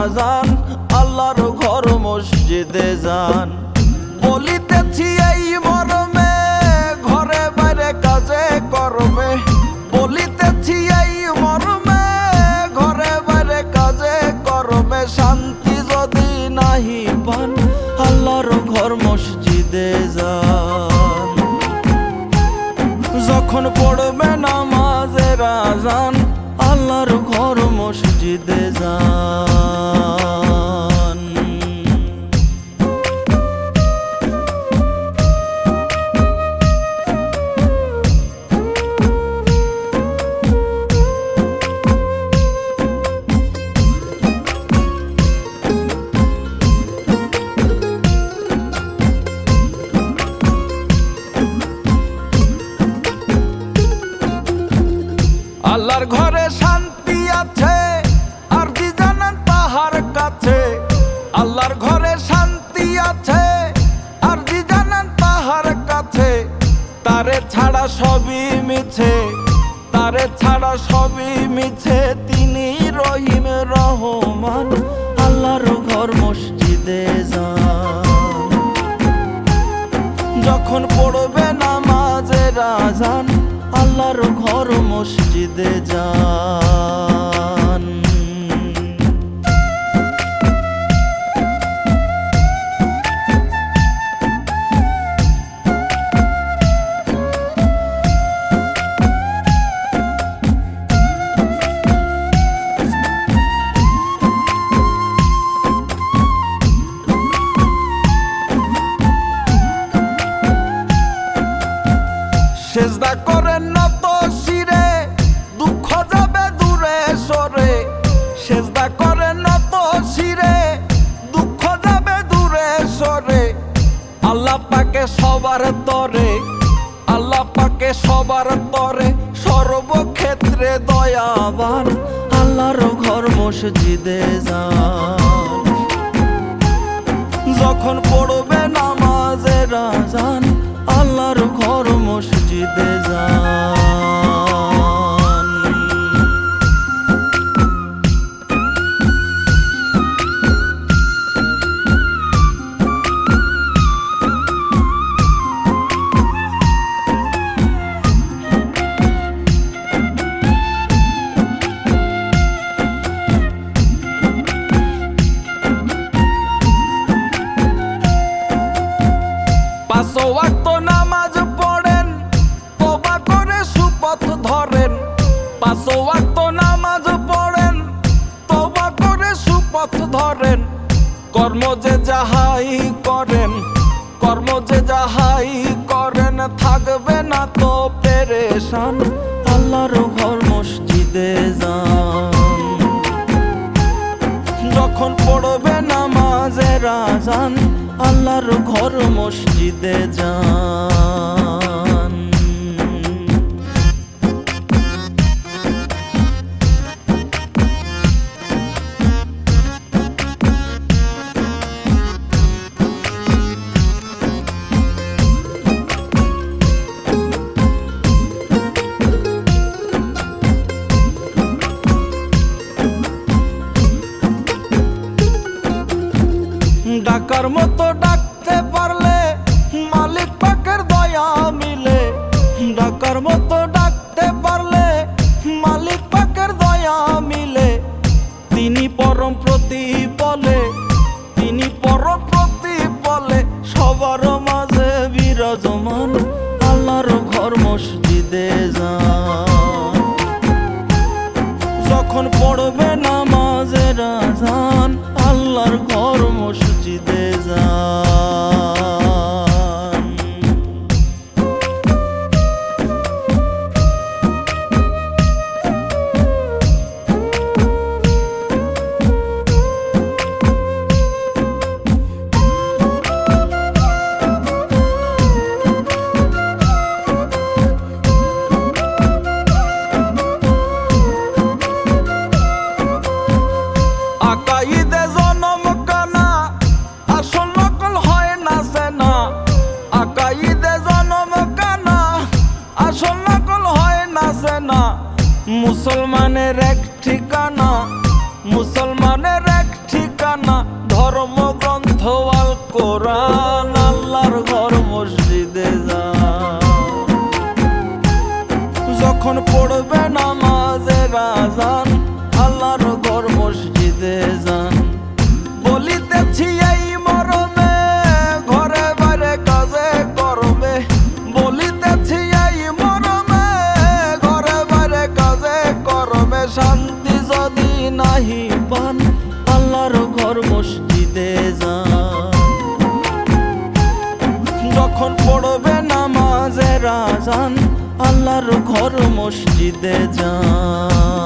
আজান, আল্লাহর ঘর মসজিদে যান। বলিতেছি এই মর্মে, ঘরে বাইরে কাজে কর্মে। বলিতেছি এই মর্মে, ঘরে বাইরে কাজে কর্মে। শান্তি যদি নাহি পান, আল্লাহর ঘর মসজিদে যান। যখন পড়বে নামাজের আজান, আল্লাহর ঘর মসজিদে যান। আল্লাহর ঘরে শান্তি আছে, আরজি জানান তাহার কাছে। আল্লাহর ঘরে শান্তি আছে, আরজি জানান তাহার কাছে। তারে ছাড়া সবই মিছে, তারে ছাড়া সবই মিছে। তিনি রহিম রহমান, আল্লাহর ঘর মসজিদে যান। যখন পড়বে নামাজের আজান, আল্লাহর ঘর মসজিদে যান। সেজদা করেন নত শিরে, দুঃখ যাবে দূরে সরে। সেজদা করেন নত শিরে, দুঃখ যাবে দূরে সরে। আল্লাহ পাকে সবার তরে, আল্লাহ পাকে সবার তরে। সর্বক্ষেত্রে দয়াবান, আল্লাহর ঘর মসজিদে যান। যখন পড়বে নামাজের আজান, আল্লাহর ঘর মসজিদে যান। পাঁচ ওয়াক্ত নামাজ পড়েন, তওবা করে সুপথ ধরেন। পাঁচ ওয়াক্ত নামাজ পড়েন, তওবা করে সুপথ ধরেন। কর্ম যে যাহাই করেন, কর্ম যে যাহাই করেন। থাকবে না তো পেরেশান, আল্লাহর ঘর মসজিদে যান। যখন পড়বে নামাজের আজান, আল্লাহর ঘর মসজিদে যান। ডাকার মতো ডাকতে পারলে, মালিক পাকের দয়া মিলে। ডাকার মতো ডাকতে পারলে, মালিক পাকের দয়া মিলে। তিনি পরম প্রতিপলে, তিনি পরম প্রতিপলে। সবার মাঝে বিরাজমান, আল্লাহর ঘর মসজিদে যান। যখন পড়বে নামাজের আজান, আল্লাহর ঘর মসজিদে যান। আকাইদে জনম কান ইমানের এক ঠিকানা ধর্মগ্রন্থ আল কোরআন, আল্লাহর ঘর মসজিদে যান। যখন পড়বে নামাজের আযান, আল্লাহর ঘর মসজিদে যান। বলিতেছি এই মরমে, ঘরে বাইরে কাজে করবে। বলিতেছি এই মরমে, ঘরে বাইরে কাজে করবে। শান্তি যদি নাহি পান, আল্লাহর ঘর মসজিদে যান। যখন পড়বে নামাজের আযান, আল্লাহর ঘর মসজিদে যান।